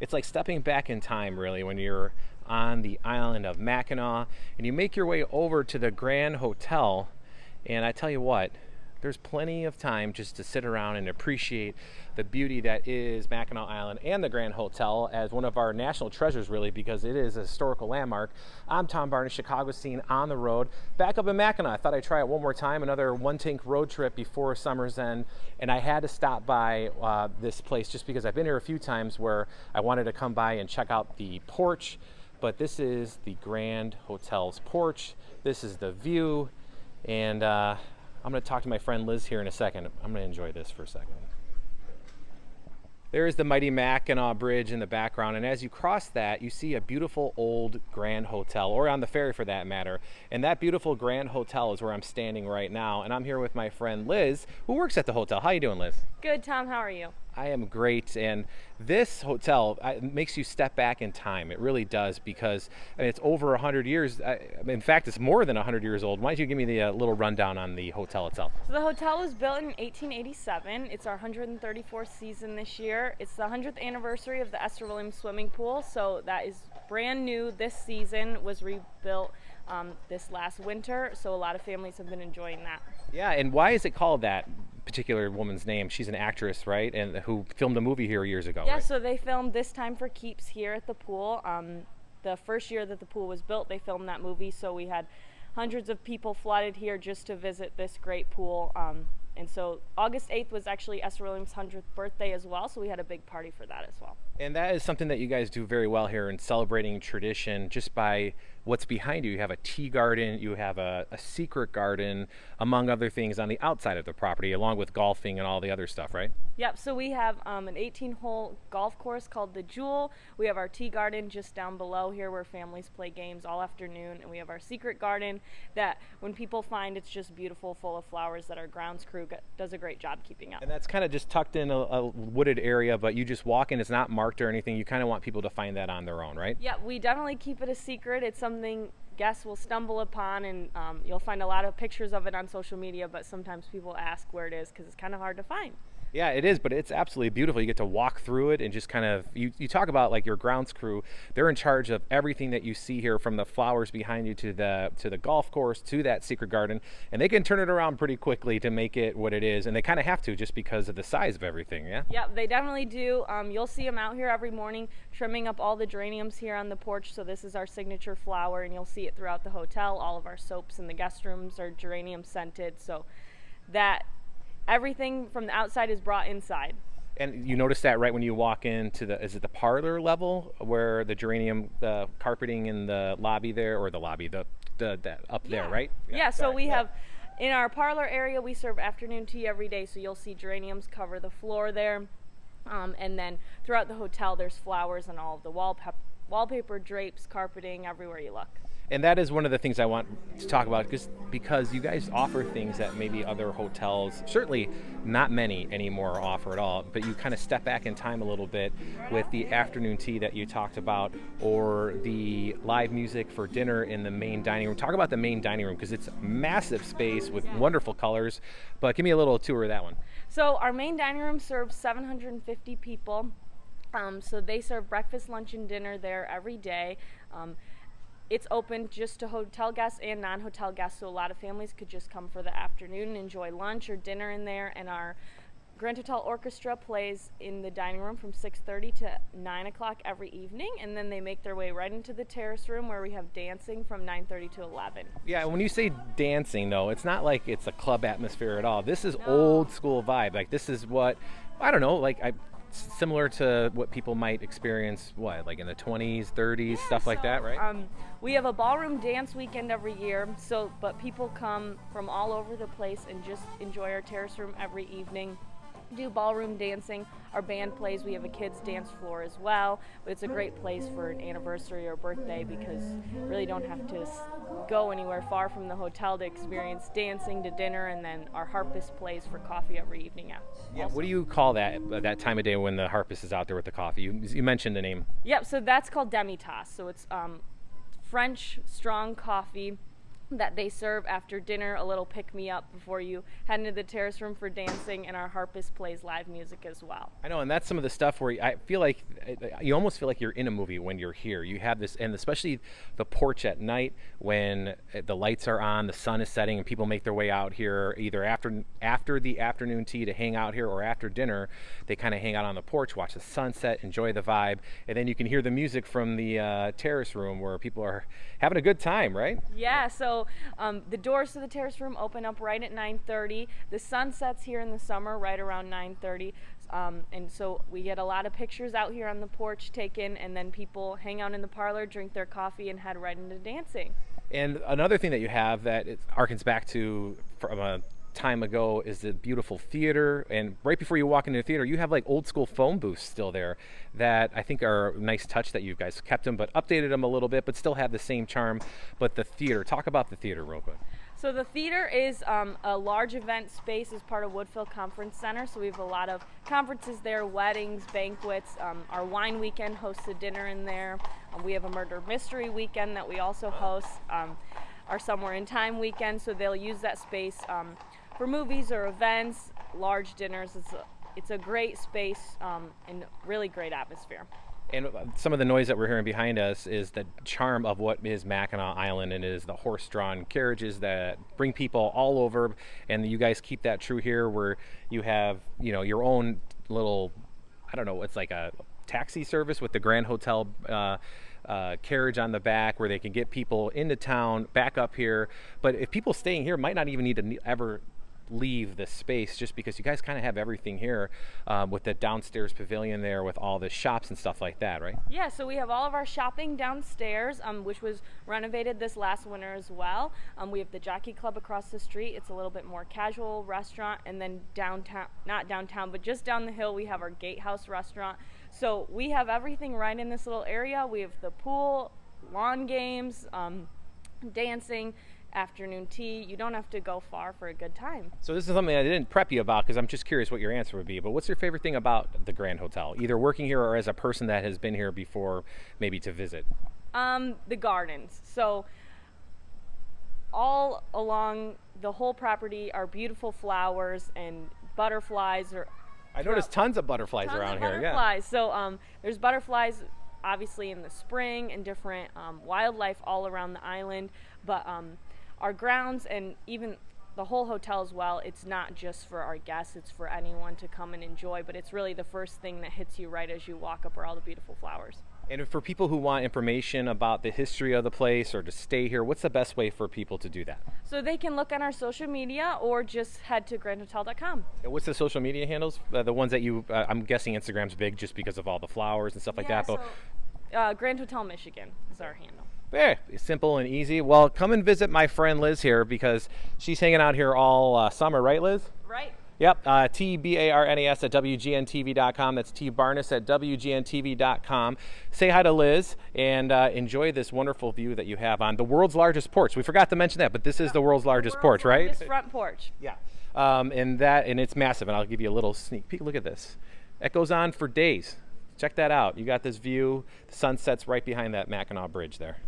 It's like stepping back in time, really, when you're on the island of Mackinac and you make your way over to the Grand Hotel. And I tell you what, there's plenty of time just to sit around and appreciate the beauty that is Mackinac Island and the Grand Hotel as one of our national treasures, really, because it is a historical landmark. I'm Tom Barney, Chicago Scene on the road. Back up in Mackinac, I thought I'd try it one more time, another one-tank road trip before summer's end, and I had to stop by this place just because I've been here a few times where I wanted to come by and check out the Porch, but this is the Grand Hotel's Porch. This is the view, and I'm going to talk to my friend Liz here in a second. I'm going to enjoy this for a second. There is the mighty Mackinac Bridge in the background, and as you cross that, you see a beautiful old Grand Hotel, or on the ferry for that matter. And that beautiful Grand Hotel is where I'm standing right now, and I'm here with my friend Liz, who works at the hotel. How you doing, Liz? Good, Tom. How are you? I am great, and this hotel makes you step back in time. It really does, because it's over 100 years. In fact, it's more than 100 years old. Why don't you give me the little rundown on the hotel itself? So the hotel was built in 1887. It's our 134th season this year. It's the 100th anniversary of the Esther Williams swimming pool, so that is brand new this season. Was rebuilt this last winter, so a lot of families have been enjoying that. Yeah, and why is it called that particular woman's name? She's an actress, right? And who filmed a movie here years ago, Yeah, right? so they filmed This Time for Keeps here at the pool. The first year that the pool was built, they filmed that movie, so we had hundreds of people flooded here just to visit this great pool. And so August 8th was actually Esther Williams' 100th birthday as well, so we had a big party for that as well. And that is something that you guys do very well here in celebrating tradition just by what's behind you. You have a tea garden, you have a secret garden, among other things on the outside of the property, along with golfing and all the other stuff, right? Yep, so we have an 18-hole golf course called the Jewel. We have our tea garden just down below here where families play games all afternoon. And we have our secret garden that when people find, it's just beautiful, full of flowers that our grounds crew does a great job keeping up. And that's kind of just tucked in a wooded area, but you just walk in, it's not marked or anything. You kind of want people to find that on their own, right? Yeah, we definitely keep it a secret. It's something guests will stumble upon, and you'll find a lot of pictures of it on social media, but sometimes people ask where it is because it's kind of hard to find. Yeah, it is, but it's absolutely beautiful. You get to walk through it and just kind of, you talk about like your grounds crew, they're in charge of everything that you see here, from the flowers behind you to the golf course to that secret garden, and they can turn it around pretty quickly to make it what it is, and they kind of have to just because of the size of everything, yeah? Yeah, they definitely do. You'll see them out here every morning trimming up all the geraniums here on the porch, so this is our signature flower, and you'll see it throughout the hotel. All of our soaps in the guest rooms are geranium scented, so that everything from the outside is brought inside. And you notice that right when you walk into is it the parlor level where the geranium carpeting in the lobby there, or the lobby, the up there, right? Yeah, so we have, in our parlor area, we serve afternoon tea every day, so you'll see geraniums cover the floor there. And then throughout the hotel, there's flowers on all of the wallpaper, drapes, carpeting, everywhere you look. And that is one of the things I want to talk about, because you guys offer things that maybe other hotels, certainly not many anymore, offer at all, but you kind of step back in time a little bit with the afternoon tea that you talked about, or the live music for dinner in the main dining room. Talk about the main dining room, because it's massive space with wonderful colors, but give me a little tour of that one. So our main dining room serves 750 people. So they serve breakfast, lunch, and dinner there every day. It's open just to hotel guests and non-hotel guests, so a lot of families could just come for the afternoon and enjoy lunch or dinner in there. And our Grand Hotel Orchestra plays in the dining room from 6:30 to 9 o'clock every evening, and then they make their way right into the terrace room where we have dancing from 9:30 to 11. Yeah, when you say dancing, though, it's not like it's a club atmosphere at all. This is old school vibe. Like, this is what, I don't know, similar to what people might experience, like in the 20s, 30s, stuff like that, right? We have a ballroom dance weekend every year, but people come from all over the place and just enjoy our terrace room every evening. Do ballroom dancing. Our band plays. We have a kids dance floor as well, but it's a great place for an anniversary or birthday because you really don't have to go anywhere far from the hotel to experience dancing to dinner, and then our harpist plays for coffee every evening after. Yeah, what do you call that time of day when the harpist is out there with the coffee? You mentioned the name. Yep, so that's called demi-tasse. So it's French strong coffee that they serve after dinner, a little pick-me-up before you head into the terrace room for dancing, and our harpist plays live music as well. I know, and that's some of the stuff where I feel like you almost feel like you're in a movie when you're here. You have this, and especially the porch at night when the lights are on, the sun is setting, and people make their way out here either after the afternoon tea to hang out here, or after dinner. They kind of hang out on the porch, watch the sunset, enjoy the vibe, and then you can hear the music from the terrace room where people are having a good time, right? Yeah, so the doors to the terrace room open up right at 9:30. The sun sets here in the summer right around 9:30. And so we get a lot of pictures out here on the porch taken, and then people hang out in the parlor, drink their coffee, and head right into dancing. And another thing that you have that it harkens back to from a time ago is the beautiful theater. And right before you walk into the theater, you have like old school phone booths still there that I think are a nice touch that you guys kept them but updated them a little bit, but still have the same charm. But the theater, talk about the theater real quick. So the theater is a large event space as part of Woodfill Conference Center. So we have a lot of conferences there, weddings, banquets. Our wine weekend hosts a dinner in there. We have a murder mystery weekend that we also host. Our Somewhere in Time weekend. So they'll use that space for movies or events, large dinners. It's a great space and really great atmosphere. And some of the noise that we're hearing behind us is the charm of what is Mackinac Island, and it is the horse-drawn carriages that bring people all over. And you guys keep that true here, where you have, your own little, I don't know, it's like a taxi service with the Grand Hotel carriage on the back, where they can get people into town, back up here. But if people staying here might not even need to ever leave this space, just because you guys kind of have everything here with the downstairs pavilion there with all the shops and stuff like that, right? Yeah, so we have all of our shopping downstairs, which was renovated this last winter as well. We have the Jockey Club across the street. It's a little bit more casual restaurant. And then downtown, not downtown, but just down the hill, we have our Gatehouse restaurant. So we have everything right in this little area. We have the pool, lawn games, dancing, afternoon tea. You don't have to go far for a good time. So this is something I didn't prep you about because I'm just curious what your answer would be, but what's your favorite thing about the Grand Hotel, either working here or as a person that has been here before, maybe to visit? The gardens. So all along the whole property are beautiful flowers and butterflies. I noticed tons of butterflies around here. Yeah. So there's butterflies obviously in the spring and different wildlife all around the island, but our grounds and even the whole hotel as well, it's not just for our guests, it's for anyone to come and enjoy, but it's really the first thing that hits you right as you walk up are all the beautiful flowers. And for people who want information about the history of the place or to stay here, what's the best way for people to do that? So they can look on our social media or just head to grandhotel.com. And what's the social media handles? The ones that you, I'm guessing Instagram's big just because of all the flowers and stuff like that. So, Grand Hotel Michigan is our handle. Very simple and easy. Well, come and visit my friend Liz here because she's hanging out here all summer, right, Liz? Right. Yep, TBARNAS at WGNTV.com. That's TBarnes at WGNTV.com. Say hi to Liz and enjoy this wonderful view that you have on the world's largest porch. We forgot to mention that, but this is the world's largest porch, right? This front porch. Yeah, and it's massive, and I'll give you a little sneak peek. Look at this. It goes on for days. Check that out. You got this view. The sun sets right behind that Mackinac Bridge there.